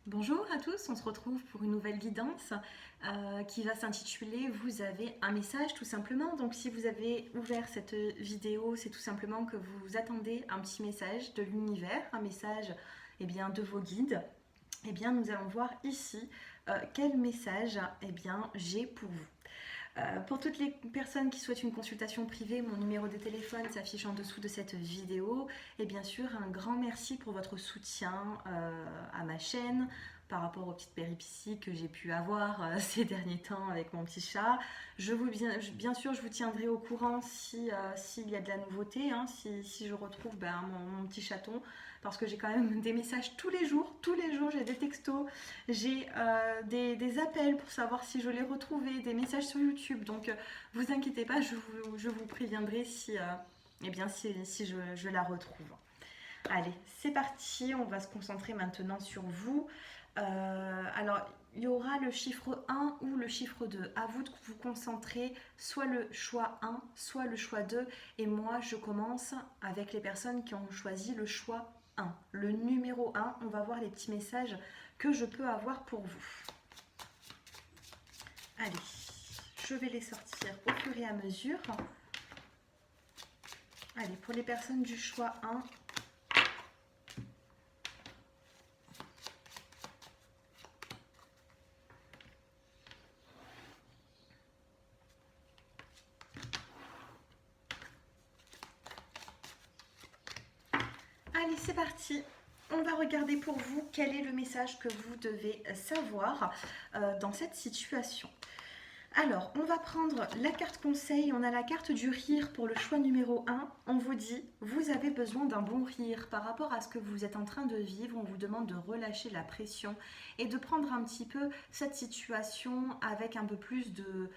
Bonjour à tous, on se retrouve pour une nouvelle guidance qui va s'intituler "Vous avez un message" tout simplement. Donc si vous avez ouvert cette vidéo, c'est tout simplement que vous attendez un petit message de l'univers, un message de vos guides. Nous allons voir ici quel message j'ai pour vous. Pour toutes les personnes qui souhaitent une consultation privée, mon numéro de téléphone s'affiche en dessous de cette vidéo. Et bien sûr, un grand merci pour votre soutien à ma chaîne par rapport aux petites péripéties que j'ai pu avoir ces derniers temps avec mon petit chat. Bien sûr, je vous tiendrai au courant s'il y a de la nouveauté, hein, si je retrouve mon petit chaton, parce que j'ai quand même des messages tous les jours j'ai des textos, j'ai des appels pour savoir si je l'ai retrouvé, des messages sur YouTube. Donc, vous inquiétez pas, je vous préviendrai si je la retrouve. Allez, c'est parti, on va se concentrer maintenant sur vous. Alors, il y aura le chiffre 1 ou le chiffre 2. À vous de vous concentrer, soit le choix 1, soit le choix 2. Et moi, je commence avec les personnes qui ont choisi le choix 1. Le numéro 1, on va voir les petits messages que je peux avoir pour vous. Allez, je vais les sortir au fur et à mesure. Allez, pour les personnes du choix 1, allez, c'est parti. On va regarder pour vous quel est le message que vous devez savoir dans cette situation. Alors, on va prendre la carte conseil. On a la carte du rire pour le choix numéro 1. On vous dit, vous avez besoin d'un bon rire par rapport à ce que vous êtes en train de vivre. On vous demande de relâcher la pression et de prendre un petit peu cette situation avec un peu plus de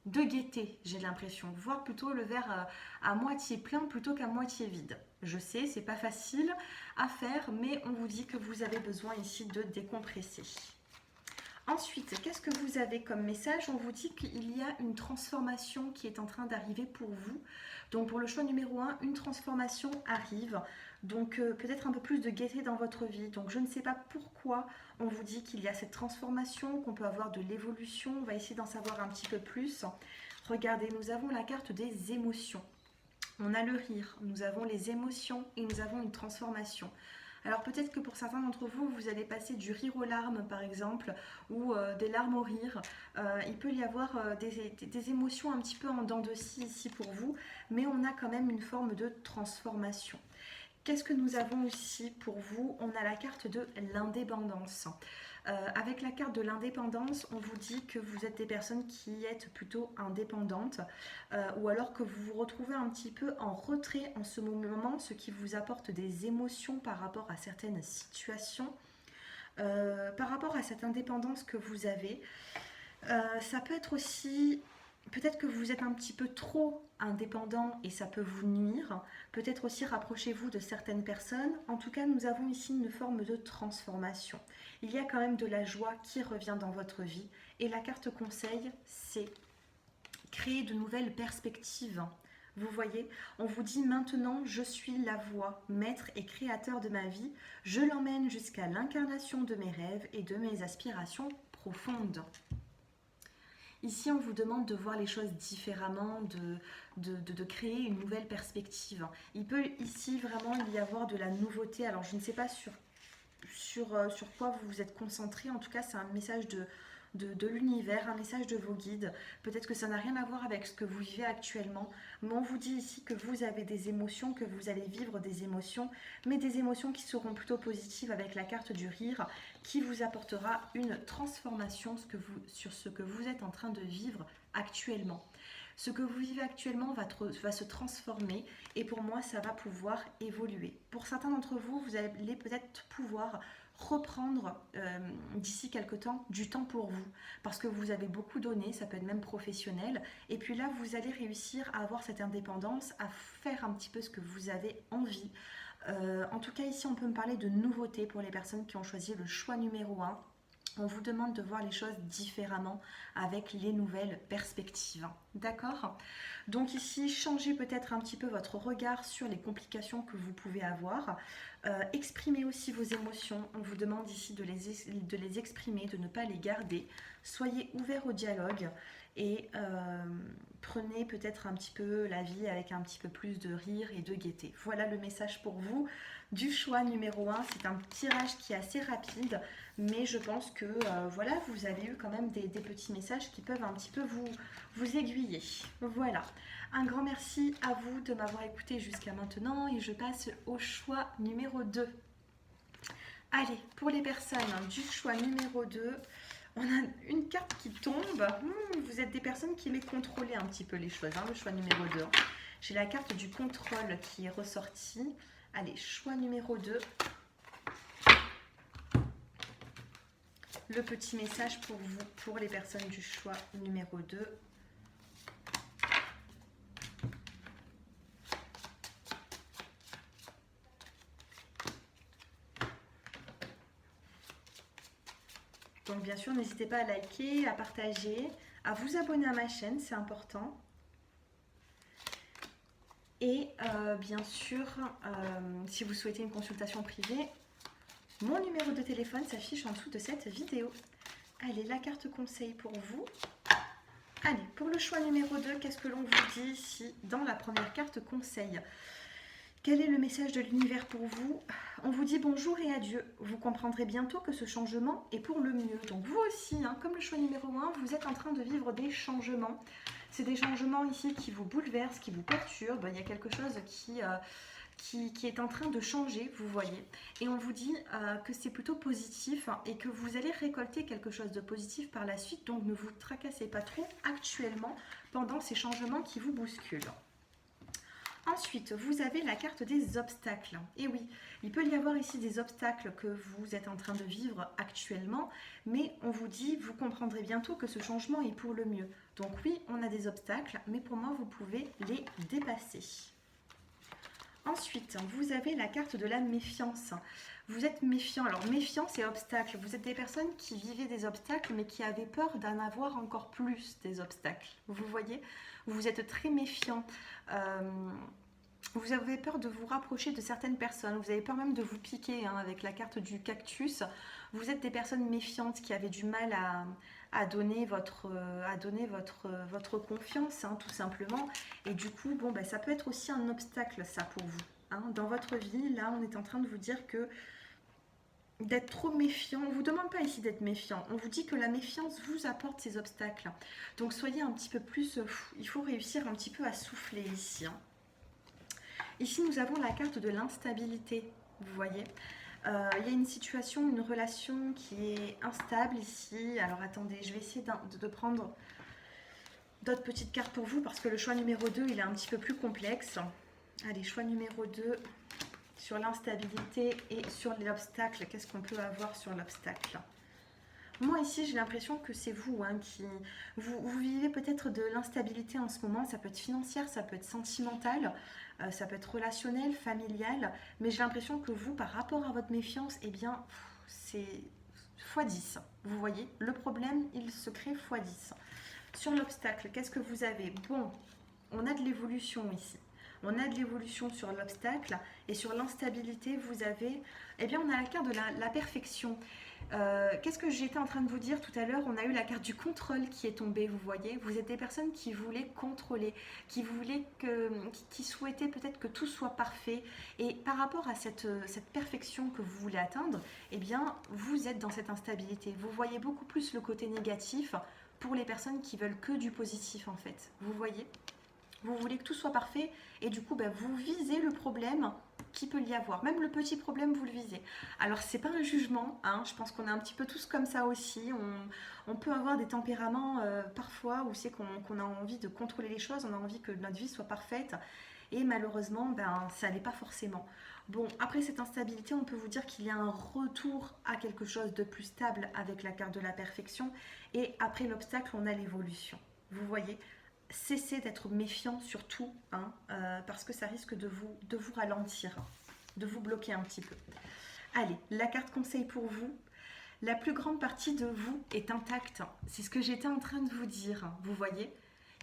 gaieté, j'ai l'impression. Voir plutôt le verre à moitié plein plutôt qu'à moitié vide. Je sais, c'est pas facile à faire, mais on vous dit que vous avez besoin ici de décompresser. Ensuite, qu'est-ce que vous avez comme message? On vous dit qu'il y a une transformation qui est en train d'arriver pour vous. Donc pour le choix numéro 1, une transformation arrive. Donc peut-être un peu plus de gaieté dans votre vie. Donc je ne sais pas pourquoi on vous dit qu'il y a cette transformation, qu'on peut avoir de l'évolution. On va essayer d'en savoir un petit peu plus. Regardez, nous avons la carte des émotions. On a le rire, nous avons les émotions et nous avons une transformation. Alors peut-être que pour certains d'entre vous, vous allez passer du rire aux larmes par exemple, ou des larmes au rire. Il peut y avoir des émotions un petit peu en dents de scie ici pour vous, mais on a quand même une forme de transformation. Qu'est-ce que nous avons ici pour vous? On a la carte de l'indépendance. Avec la carte de l'indépendance, on vous dit que vous êtes des personnes qui êtes plutôt indépendantes ou alors que vous vous retrouvez un petit peu en retrait en ce moment, ce qui vous apporte des émotions par rapport à certaines situations. Par rapport à cette indépendance que vous avez, ça peut être aussi, peut-être que vous êtes un petit peu trop indépendant et ça peut vous nuire. Peut-être aussi rapprochez-vous de certaines personnes. En tout cas, nous avons ici une forme de transformation. Il y a quand même de la joie qui revient dans votre vie. Et la carte conseil, c'est créer de nouvelles perspectives. Vous voyez, on vous dit maintenant, je suis la voix, maître et créateur de ma vie. Je l'emmène jusqu'à l'incarnation de mes rêves et de mes aspirations profondes. Ici, on vous demande de voir les choses différemment, de créer une nouvelle perspective. Il peut ici vraiment y avoir de la nouveauté. Alors, je ne sais pas sur quoi vous vous êtes concentré. En tout cas, c'est un message de l'univers, un message de vos guides. Peut-être que ça n'a rien à voir avec ce que vous vivez actuellement, mais on vous dit ici que vous avez des émotions, que vous allez vivre des émotions, mais des émotions qui seront plutôt positives avec la carte du rire, qui vous apportera une transformation sur ce que vous êtes en train de vivre actuellement. Ce que vous vivez actuellement va se transformer et pour moi, ça va pouvoir évoluer. Pour certains d'entre vous, vous allez peut-être pouvoir reprendre d'ici quelque temps du temps pour vous parce que vous avez beaucoup donné, ça peut être même professionnel, et puis là vous allez réussir à avoir cette indépendance, à faire un petit peu ce que vous avez envie. En tout cas ici on peut me parler de nouveautés pour les personnes qui ont choisi le choix numéro 1. On vous demande de voir les choses différemment avec les nouvelles perspectives. D'accord? Donc ici, changez peut-être un petit peu votre regard sur les complications que vous pouvez avoir. Exprimez aussi vos émotions. On vous demande ici de les exprimer, de ne pas les garder. Soyez ouverts au dialogue et prenez peut-être un petit peu la vie avec un petit peu plus de rire et de gaieté. Voilà le message pour vous du choix numéro 1. C'est un tirage qui est assez rapide, mais je pense que voilà, vous avez eu quand même des petits messages qui peuvent un petit peu vous aiguiller. Voilà. Un grand merci à vous de m'avoir écouté jusqu'à maintenant et je passe au choix numéro 2. Allez, pour les personnes du choix numéro 2, on a une carte qui tombe. Vous êtes des personnes qui aiment contrôler un petit peu les choses, le choix numéro 2. J'ai la carte du contrôle qui est ressortie. Allez, choix numéro 2. Le petit message pour vous, pour les personnes du choix numéro 2. Donc bien sûr, n'hésitez pas à liker, à partager, à vous abonner à ma chaîne, c'est important. Et bien sûr, si vous souhaitez une consultation privée, mon numéro de téléphone s'affiche en dessous de cette vidéo. Allez, la carte conseil pour vous. Allez, pour le choix numéro 2, qu'est-ce que l'on vous dit ici dans la première carte conseil? Quel est le message de l'univers pour vous? On vous dit bonjour et adieu. Vous comprendrez bientôt que ce changement est pour le mieux. Donc vous aussi, comme le choix numéro 1, vous êtes en train de vivre des changements. C'est des changements ici qui vous bouleversent, qui vous perturbent. Il y a quelque chose qui est en train de changer, vous voyez. Et on vous dit que c'est plutôt positif et que vous allez récolter quelque chose de positif par la suite. Donc ne vous tracassez pas trop actuellement pendant ces changements qui vous bousculent. Ensuite, vous avez la carte des obstacles. Et oui, il peut y avoir ici des obstacles que vous êtes en train de vivre actuellement, mais on vous dit, vous comprendrez bientôt que ce changement est pour le mieux. Donc oui, on a des obstacles, mais pour moi, vous pouvez les dépasser. Ensuite, vous avez la carte de la méfiance. Vous êtes méfiant. Alors, méfiance et obstacles. Vous êtes des personnes qui vivaient des obstacles, mais qui avaient peur d'en avoir encore plus des obstacles. Vous voyez? Vous êtes très méfiant. Vous avez peur de vous rapprocher de certaines personnes. Vous avez peur même de vous piquer avec la carte du cactus. Vous êtes des personnes méfiantes qui avaient du mal à donner votre confiance, tout simplement. Et du coup, bon, ça peut être aussi un obstacle, ça, pour vous. Dans votre vie, là, on est en train de vous dire que d'être trop méfiant, on ne vous demande pas ici d'être méfiant, on vous dit que la méfiance vous apporte ces obstacles. Donc soyez un petit peu plus, il faut réussir un petit peu à souffler ici. Ici nous avons la carte de l'instabilité, vous voyez. Il y a une situation, une relation qui est instable ici. Alors attendez, je vais essayer de prendre d'autres petites cartes pour vous parce que le choix numéro 2 il est un petit peu plus complexe. Allez, choix numéro 2. Sur l'instabilité et sur l'obstacle, qu'est-ce qu'on peut avoir sur l'obstacle? Moi ici j'ai l'impression que c'est vous qui... Vous vivez peut-être de l'instabilité en ce moment, ça peut être financière, ça peut être sentimental, ça peut être relationnel, familial, mais j'ai l'impression que vous, par rapport à votre méfiance, eh bien c'est x10, vous voyez? Le problème, il se crée x10. Sur l'obstacle, qu'est-ce que vous avez? Bon, on a de l'évolution ici. On a de l'évolution sur l'obstacle et sur l'instabilité, vous avez, eh bien, on a la carte de la perfection. Qu'est-ce que j'étais en train de vous dire tout à l'heure? On a eu la carte du contrôle qui est tombée, vous voyez. Vous êtes des personnes qui voulaient contrôler, qui souhaitaient peut-être que tout soit parfait. Et par rapport à cette perfection que vous voulez atteindre, eh bien, vous êtes dans cette instabilité. Vous voyez beaucoup plus le côté négatif pour les personnes qui veulent que du positif, en fait. Vous voyez? Vous voulez que tout soit parfait et du coup, vous visez le problème qui peut y avoir. Même le petit problème, vous le visez. Alors, c'est pas un jugement. Je pense qu'on est un petit peu tous comme ça aussi. On peut avoir des tempéraments parfois où c'est qu'on a envie de contrôler les choses, on a envie que notre vie soit parfaite. Et malheureusement, ça n'est pas forcément. Bon, après cette instabilité, on peut vous dire qu'il y a un retour à quelque chose de plus stable avec la carte de la perfection. Et après l'obstacle, on a l'évolution. Vous voyez ? Cessez d'être méfiant sur tout, parce que ça risque de vous ralentir, de vous bloquer un petit peu. Allez, la carte conseil pour vous. La plus grande partie de vous est intacte. C'est ce que j'étais en train de vous dire, vous voyez.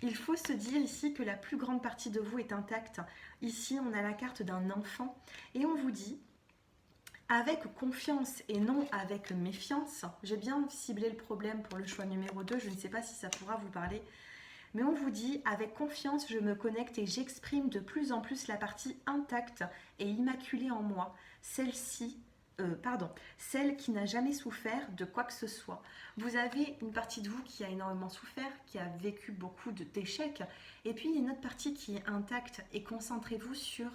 Il faut se dire ici que la plus grande partie de vous est intacte. Ici, on a la carte d'un enfant et on vous dit avec confiance et non avec méfiance. J'ai bien ciblé le problème pour le choix numéro 2, je ne sais pas si ça pourra vous parler. Mais on vous dit, avec confiance, je me connecte et j'exprime de plus en plus la partie intacte et immaculée en moi, celle qui n'a jamais souffert de quoi que ce soit. Vous avez une partie de vous qui a énormément souffert, qui a vécu beaucoup d'échecs, et puis une autre partie qui est intacte, et concentrez-vous sur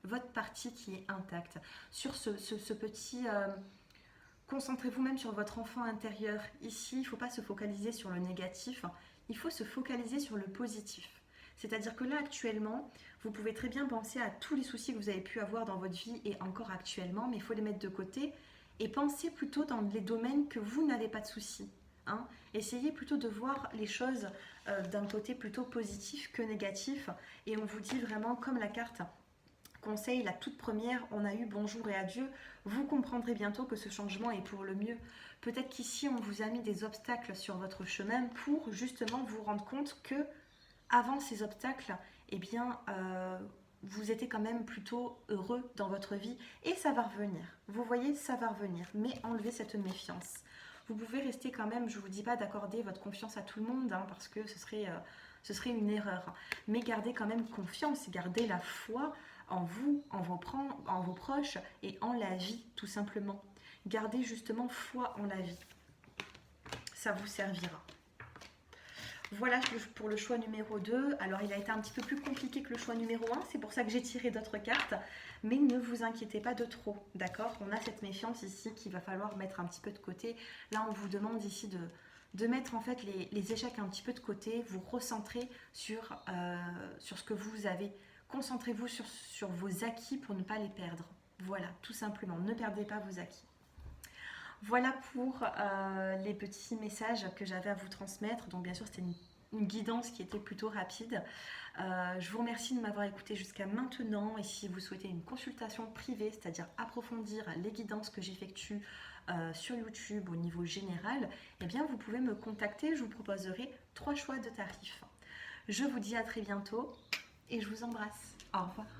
votre partie qui est intacte, sur ce petit... concentrez-vous même sur votre enfant intérieur. Ici, il ne faut pas se focaliser sur le négatif, il faut se focaliser sur le positif. C'est-à-dire que là, actuellement, vous pouvez très bien penser à tous les soucis que vous avez pu avoir dans votre vie et encore actuellement, mais il faut les mettre de côté et penser plutôt dans les domaines que vous n'avez pas de soucis. Hein. Essayez plutôt de voir les choses d'un côté plutôt positif que négatif. Et on vous dit vraiment, comme la carte conseil, la toute première, on a eu bonjour et adieu. Vous comprendrez bientôt que ce changement est pour le mieux. Peut-être qu'ici, on vous a mis des obstacles sur votre chemin pour justement vous rendre compte que avant ces obstacles, eh bien, vous étiez quand même plutôt heureux dans votre vie et ça va revenir. Vous voyez, ça va revenir, mais enlevez cette méfiance. Vous pouvez rester quand même, je ne vous dis pas d'accorder votre confiance à tout le monde, hein, parce que ce serait une erreur. Mais gardez quand même confiance, gardez la foi en vous, en vos proches et en la vie, tout simplement. Gardez justement foi en la vie. Ça vous servira. Voilà pour le choix numéro 2. Alors, il a été un petit peu plus compliqué que le choix numéro 1. C'est pour ça que j'ai tiré d'autres cartes. Mais ne vous inquiétez pas de trop, d'accord? On a cette méfiance ici qu'il va falloir mettre un petit peu de côté. Là, on vous demande ici de mettre en fait les échecs un petit peu de côté, vous recentrer sur ce que vous avez. Concentrez-vous sur vos acquis pour ne pas les perdre. Voilà, tout simplement, ne perdez pas vos acquis. Voilà pour les petits messages que j'avais à vous transmettre. Donc bien sûr, c'était une guidance qui était plutôt rapide. Je vous remercie de m'avoir écouté jusqu'à maintenant. Et si vous souhaitez une consultation privée, c'est-à-dire approfondir les guidances que j'effectue sur YouTube au niveau général, eh bien vous pouvez me contacter. Je vous proposerai 3 choix de tarifs. Je vous dis à très bientôt et je vous embrasse. Au revoir.